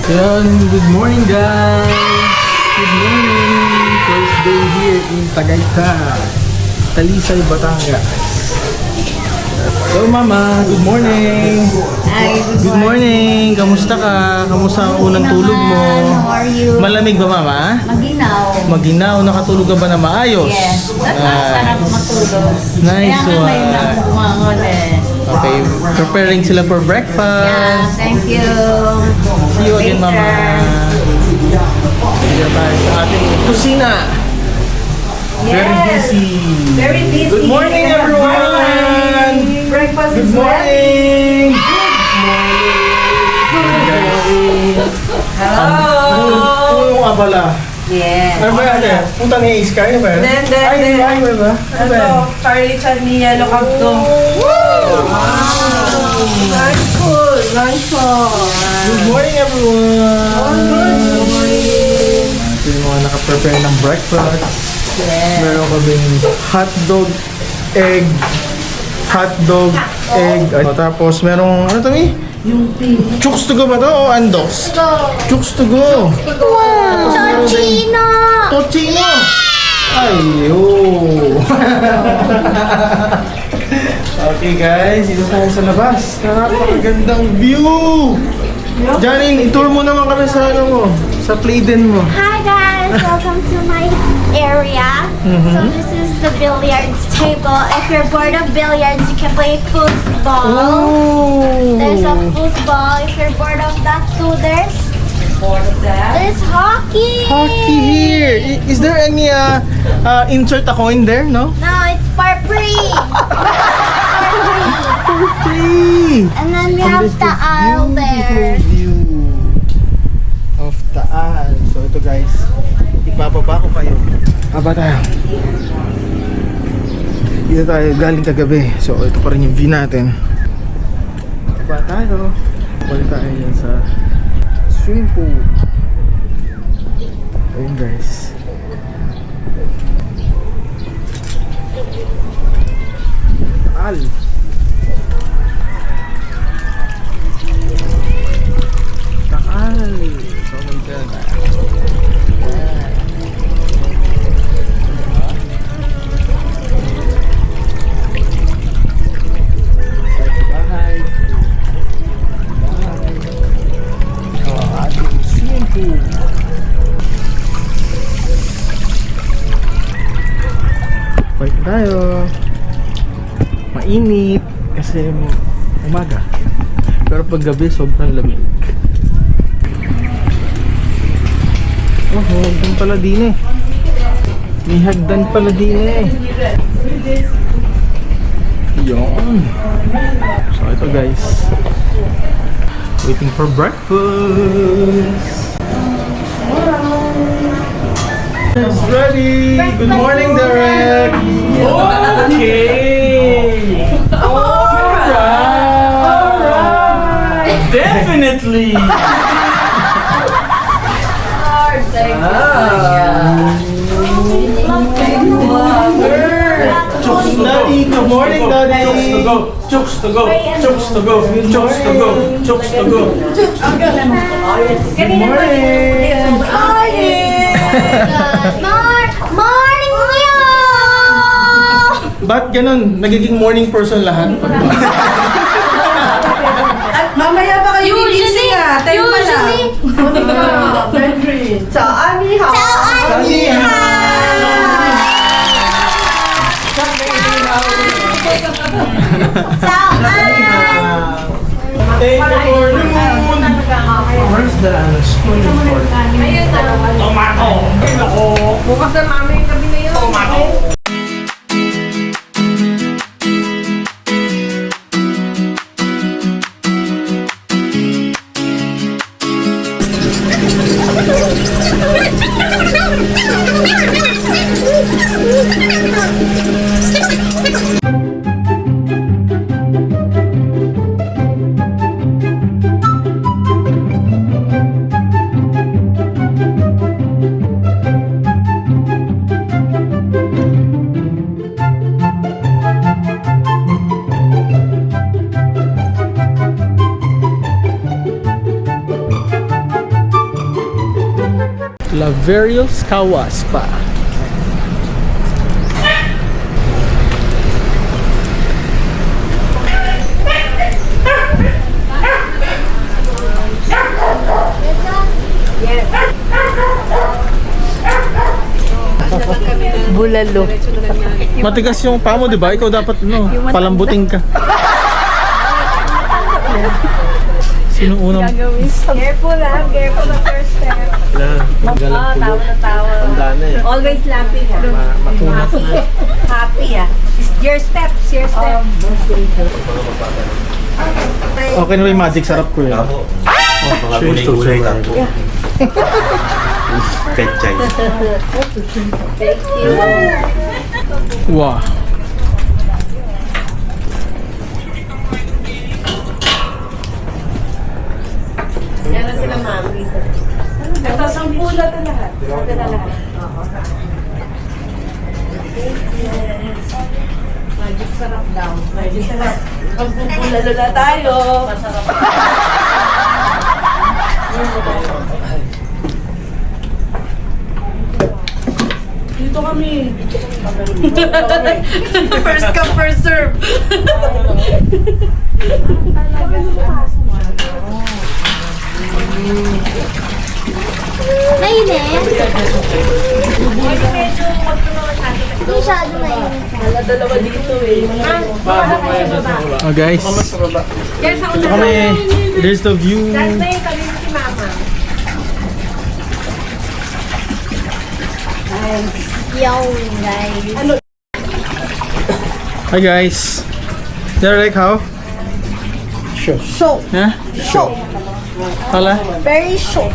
Yan, good morning guys! Good morning! First day here in Tagaytay, Talisay, Batangas. Hello Mama, good morning! Hi, Good morning! Kamusta ka? Kamusta ang unang tulog mo? How are you? Malamig ba Mama? Maginaw. Maginaw, nakatulog ka ba na maayos? Yes. Sarap matulog. Nice Kaya nga one. ngayon ako bumangon eh. Okay, preparing sila for breakfast. Yeah, thank you. See you again Mama. Dito tayo sa ating kusina. Very busy. Very busy. Good morning everyone! Breakfast Good is morning! Hello! Yung abala. Yes. Ano ba yan eh? Punta ni Iska, ano ba yan? Hindi. Ay, ba ba? Ano ba yan? Ito, Charlie Chan ni Yellow Cab to. Nice food. Nice one. Good morning everyone! Good morning! Ito yung mga nakaprepare ng breakfast. Yes. Meron kaming hotdog, egg, ano, tapos merong, ano to mi? Yung pin. Chooks to go ba to o andos? Chooks to go! Wow! Tocino! Tocino! Ay, oh! Okay guys, dito tayo sa labas. Napakagandang view! Janine, itour mo naman kami sa ano mo, sa playden mo. Hi guys, welcome to my area. So this is the billiards table. If you're bored of billiards, you can play football. Oh! There's a football. If you're bored of that too, there's hockey. Hockey here! Is there any insert a coin there, no? No, it's for free. For free! And then we have the aisle there. View of Taal. So ito guys, ipapaba ko kayo. Aba tayo. Dito tayo galing kagabi. So ito pa rin yung view natin. Aba tayo. Balik tayo yan sa swimming pool. Ayun guys. Taal. Taal. So maganda. Bahay. Ito ang ating swimming pool. Balik tayo. Mainit kasi umaga. Pero pag gabi sobrang lamig. Oh, hagdan pala din eh. May hagdan pala din eh. Yun. So ito guys. Waiting for breakfast. It's ready. Good morning, Derek. Okay. Alright. Definitely. Daddy, good morning, Daddy. Chooks to go. Chooks to go. Chooks to go. Chooks to go. Good morning. Morning, Leo! Ba't ganun? Nagiging morning person lahat? At mamaya pa kayo gigising ah. Time pa lang. Sa Aniha. Thank you for the moon. Where's the spoon for? Tomato. Bukas na mami yung gabi na yun. Tomato. Laverios Kawa Spa. Bulalo. Matigas yung paa mo, di ba? Ikaw dapat, palambuting ka. Sino unang? Careful ha, careful the first step. Galang Tawa na tawa. Tanda na eh. Always laughing ha. Matunat na. Happy ha. It's your steps, your steps. Okay na ba yung magic? Sarap ko yun. Mga gulay-gulay ka po. Pechay. Thank you. Wow. Yan na sila mami. Ito, 10 na ito lahat. Ito na lahat. Oo. Magic sarap daw. Magic sarap. Magpupulalo na tayo. Masarap. Dito kami. First come, first serve. Mainit. Masyado mainit. Wala dalawa dito eh. Oh guys. Yes, ako Ito kami. There's the view. na yung kami si Mama. Yum, guys. Hi guys. They're like how? Sure. So, Huh? so, Hala? very short.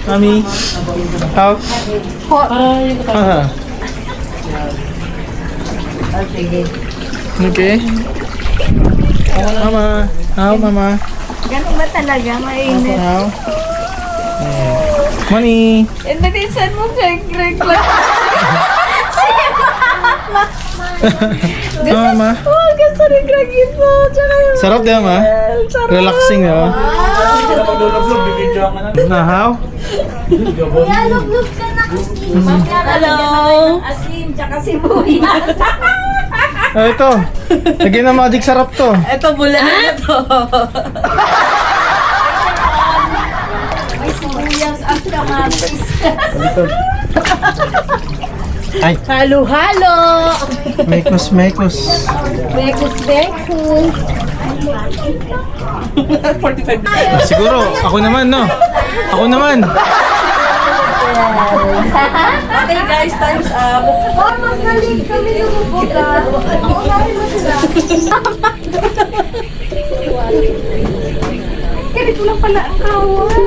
Mami? How? Hot. Sige. Okay. Mama. How, mama? Ganun ba talaga? Mainit. How? Money. And natinsan mo, Greg lang. Mama. Oh, gusto ni Greg yun po. Tsaka yung... Sarap din, ma. Sarap. Relaxing, no? Na, how? Kuya, lug-lug ka na kasi. Hello! Asin, tsaka sibuyas. Oh, ito. Lagyan ng magic sarap to. Ito, bulan na to. May sibuyas at kamatis. Ay, Halo-halo! mekos, mekos. Bekus. Siguro, ako naman, no? Ako naman. Okay guys, time's up. Oh, mas nalig kami lumubugan. Unahin mo sila. Ganito lang pala ang kawan.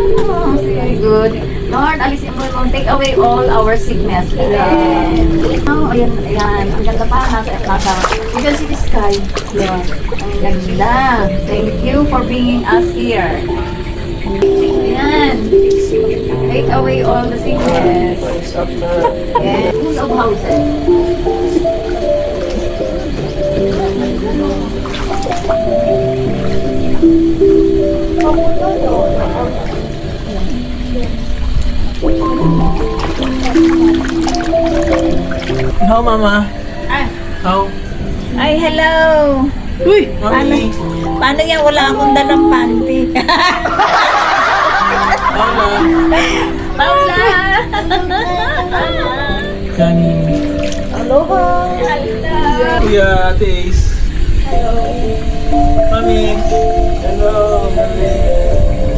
Very good. Lord, alisin mo yung take away all our sickness. Amen. Oh, ayan, ayan. Ang ganda pa. Nasa. You can see the sky. Ayan. Ang ganda. Thank you for bringing us here. Ayan. Take away all the sickness. Ayan. Full of houses. How, mama? How? Ay, hello. Uy, mami. Paano yan? Wala akong dalang panty. Paula! Yani. Aloha! Kuya, Atis. Hello. Mami. Hello, mami.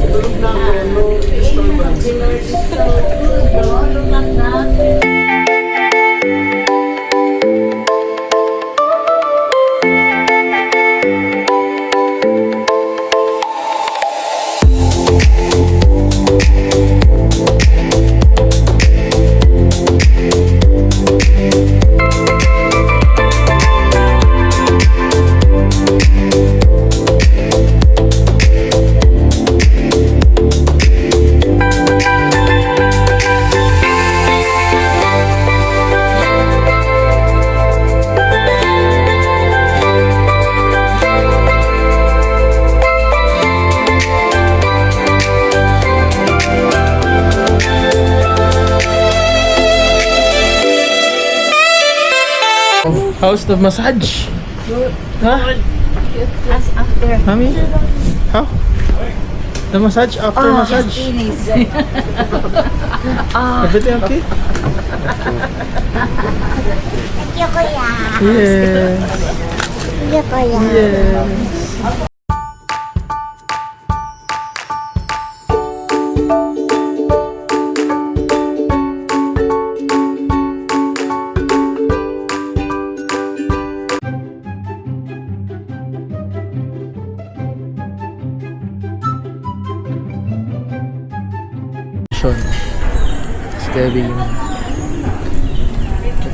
Tulog na ako. No disturbance. Lumat na. How's the massage? Huh? As after. Mami? How? The massage after massage? Finish. Everything okay? Thank you, Kuya. Yeah. Thank you, Kuya. Yes. Si Kevin.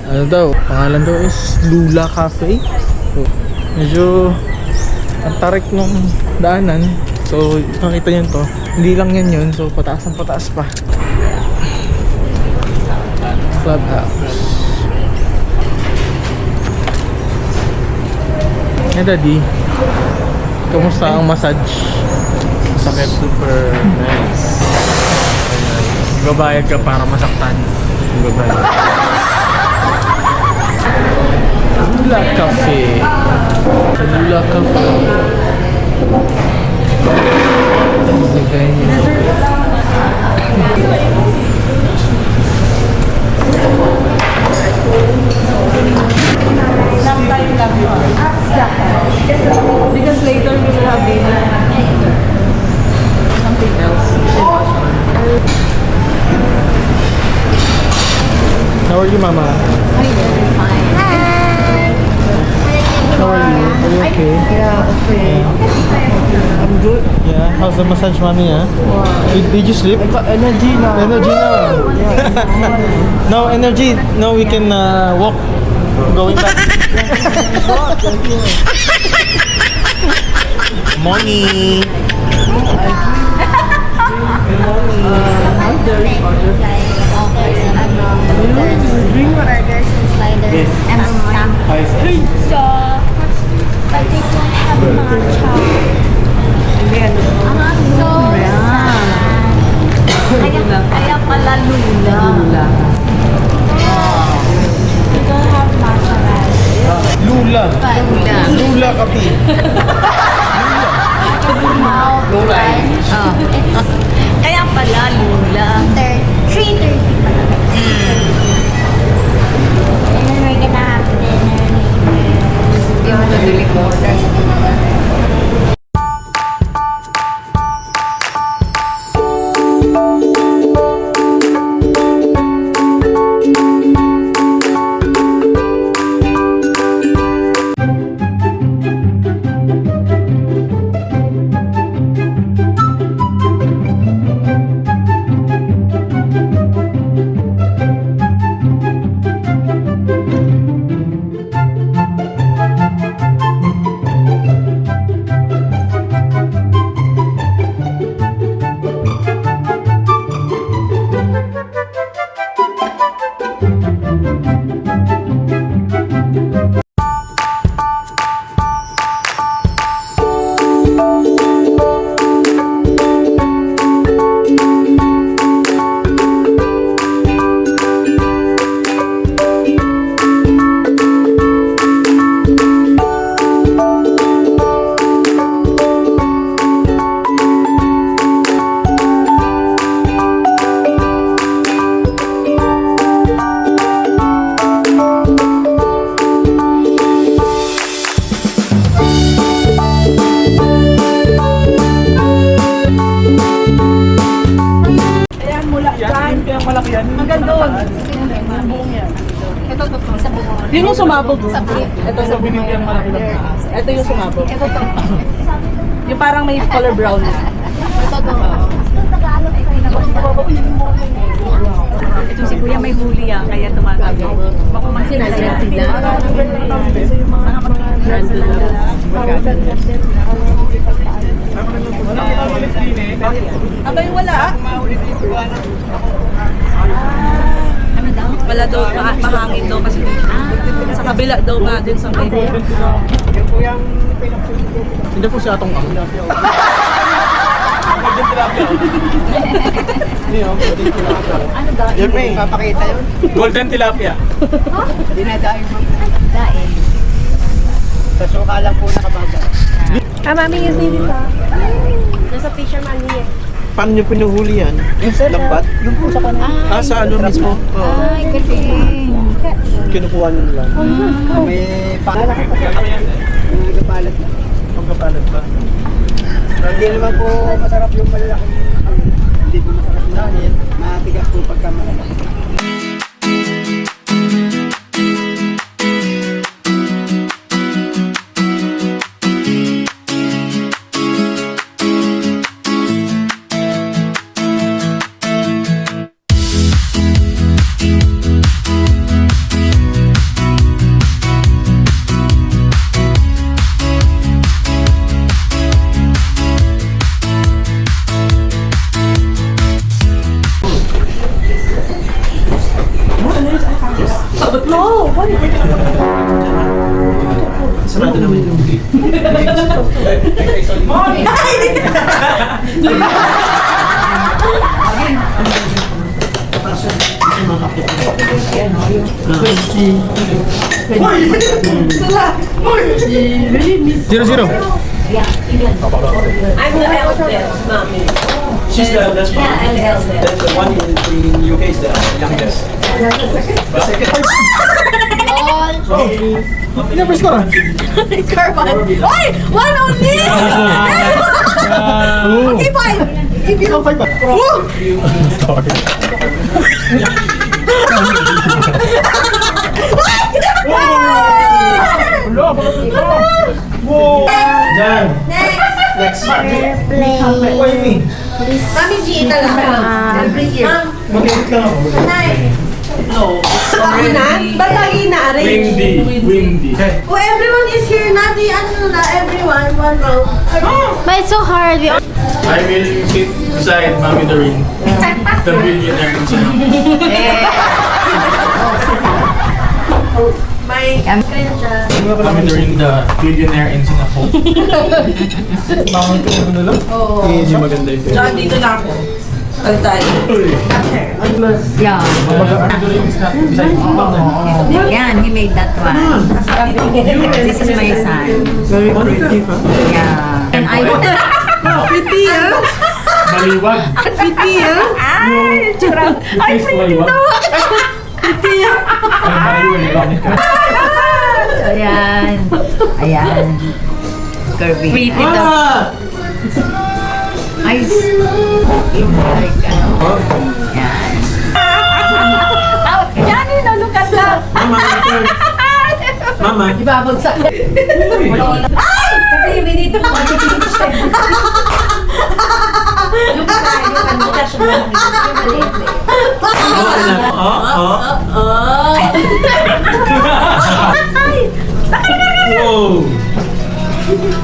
Ano daw? Pangalan daw is Lula Cafe. So, medyo ang tarik ng daanan. So, nakita nyo to. Hindi lang yan yun. So, pataas ng pataas pa. Clubhouse. Hey, Daddy. Kamusta ang massage? Sakit, super nice. Babayad ka para masaktan. Babae. Lula Cafe. Sa Lula Cafe. This is the venue. Because later we will have dinner. Something else. How are you, Mama? I'm very fine. Hi. How are you? Are you okay? Yeah, okay. I'm good. Yeah. How's the massage, Mommy? Huh? Did you sleep? Got energy now. Energy now. No energy. Now we can walk. Going back. Money. Burgers and sliders and some pizza. But they don't have matcha. I'm so sad. Kaya pala Lula. They don't have matcha rice. Lula. Lula. Lula Cafe. Lula. Kaya pala Lula. 3:30 pala. And then we're gonna have dinner later. Yung madali ko order. Hanggang doon. Ito, sa buong. Yun yung sumabog. Ito sa binigyan malaki lang. Ito yung sumabog. Ito to. Yung parang may color brown na. Ito to. Ito si Kuya may huli kaya tumagabi. Baka magsinasya sila. Abay, wala. Ano daw? Wala daw, mahangin daw kasi sa kabila daw ba din sa may. Hindi po siya atong ang. Ano daw? Yan may papakita yun. Golden tilapia. Dinadain mo. Dain. Sa suka lang po nakababa. Mami, yung dito. Nasa fisherman niya. Paano nyo pinuhuli yan? Yung lambat? Yung po sa kanan. Sa ano mismo? Oo. Ay, galing. Kinukuha nyo lang. May pangalan ka pa. May kapalat na. Pagkapalat ba? Hindi naman po masarap yung malalaki. Hindi po masarap yung kanin. Matigas po pagka malalaki. Sarado naman yung Zero. Yeah, I'm the eldest, Mami. She's the eldest. yeah, I'm the eldest. Then the one in UK is the youngest. The second. Never score. Carbon. Oy! One only! Okay, fine. If you... Jan. Next. Next. What do you mean? Mami, G na lang. Every year. Mag-edit lang ako. Ba't lagi na-arrange? Windy. Oh, everyone is here na. Di ano na, everyone. One row. But it's so hard. I will sit beside Mami Doreen, the billionaire in China. May... Mami Doreen, the billionaire in Singapore. Hindi maganda yun. John, dito na ako. Altay. Yeah. Mami Doreen is not beside Mami. Yan, he made that one. This is my son. Very creative, ha? Yeah. And I... Pretty, ah. Baliwag. Pretty, ah. Ay, churang. Ay, pretty Baliwag. daw. Ay, baliwag. Ayan. Ayan. Curvy. Pretty daw. Ay, like, ano. Yan. Yan, nalukat lang. Mama. Ibabagsak. Ay! Kasi may dito ko. Whoa.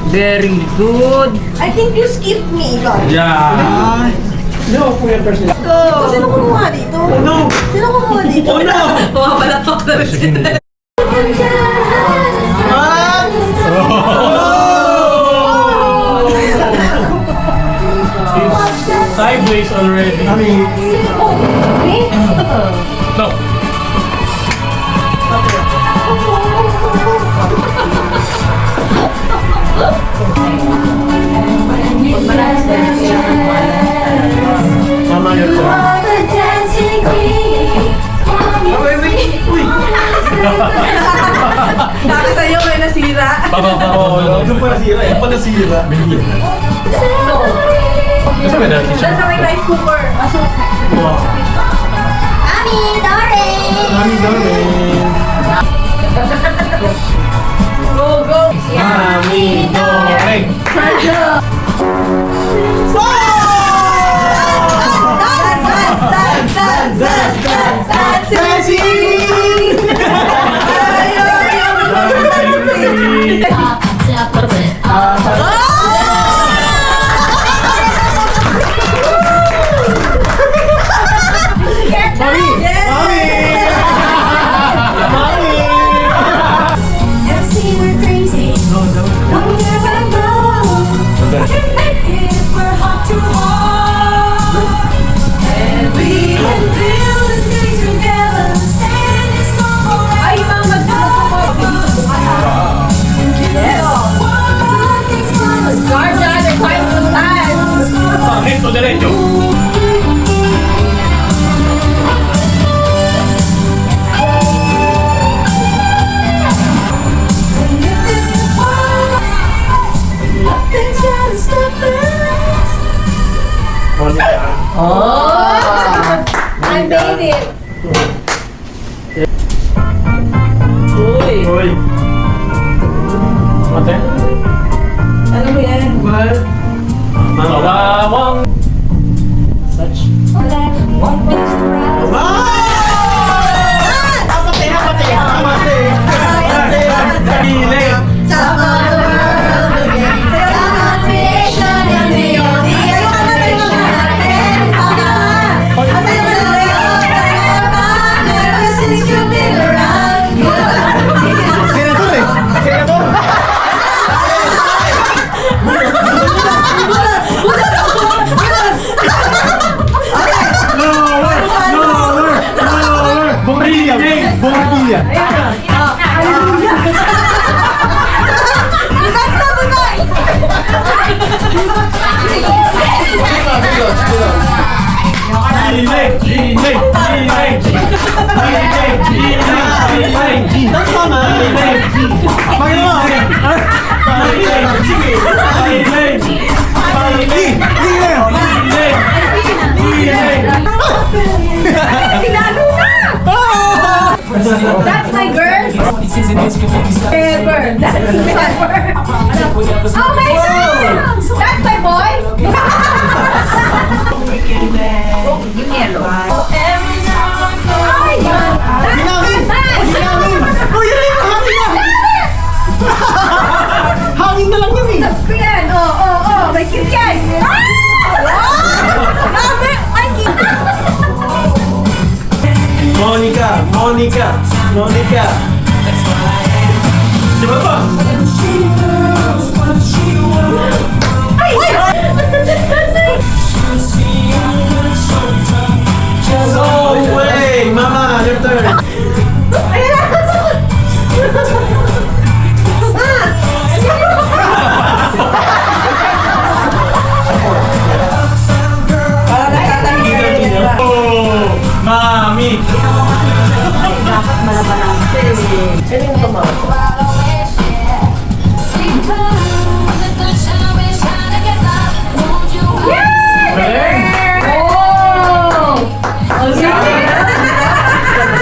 Very good. I think you skipped me, God. Yeah. No, kuya person. Go. Sino kumuha dito? Oh no! Sino kumuha dito? Oh no! Pumapalapak na rin sila. Sideways already. No. Mama, your turn. Kaka sa'yo may nasira. Doon pa nasira. Doon pa nasira. Kasi may dati siya. Nasa may rice cooker. Mommy, Doreen! Mami, darling. Go, go. Mami, Doreen. Yes. That's my girl. Ever. That's never. Oh my God! That's my boy. Yung yellow. Ay! Oh, yun na yung hangin na! Hangin na lang yun eh! Ko yan. Oh. May cute yan. Grabe! Ay, cute. Monica! Diba ba? No way! Mama, your turn! Oh, mami!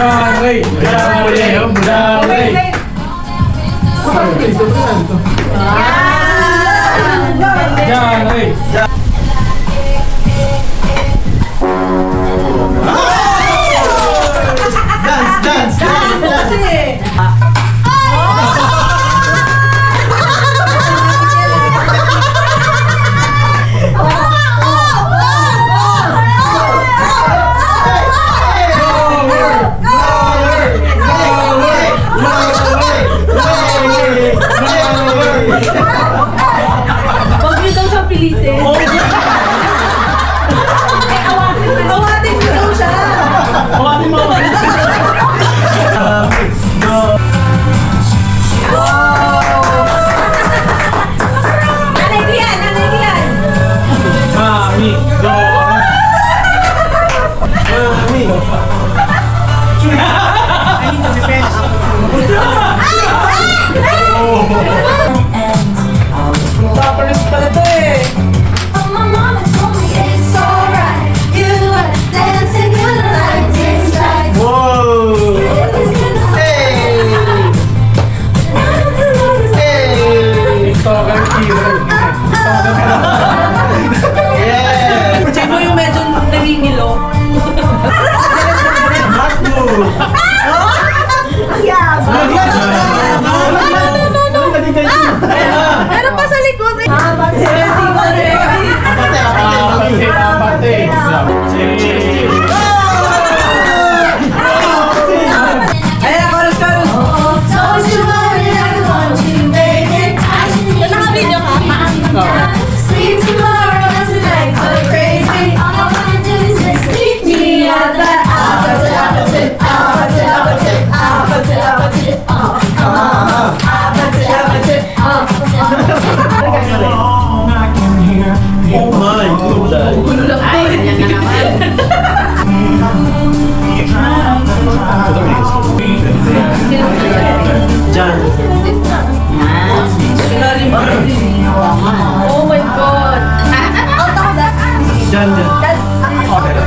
Budari! Budari! Budari! Dance! Huwag niyo daw siya pilitin. Awatin niyo daw siya. Hawatin mo! Mami! Go! Toppers pala to eh. Whoa! TikToker hero. Yeah! Check mo yung medyo nangingilo. Back move! Meron pa sa likod eh. Apate! Cheers! Ayan, chorus. Nakabidyo ka? Sleep tomorrow and tonight so crazy. All I wanna do is just keep me out that opposite. Oh my God! Ay, ganyan na naman. Jan! Oh my God. Jan!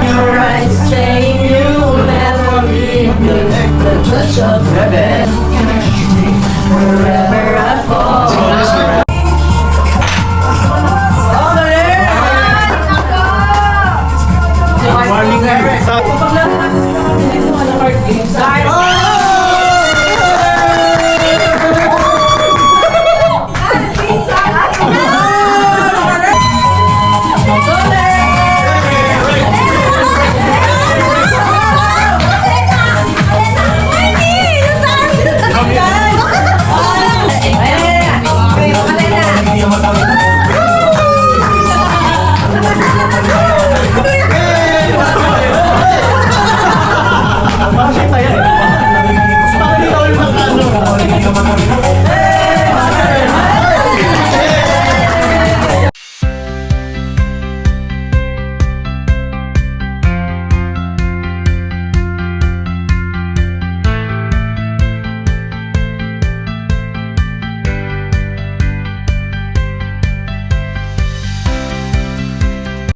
Your eyes saying you'll never leave me. The touch of heaven. Forever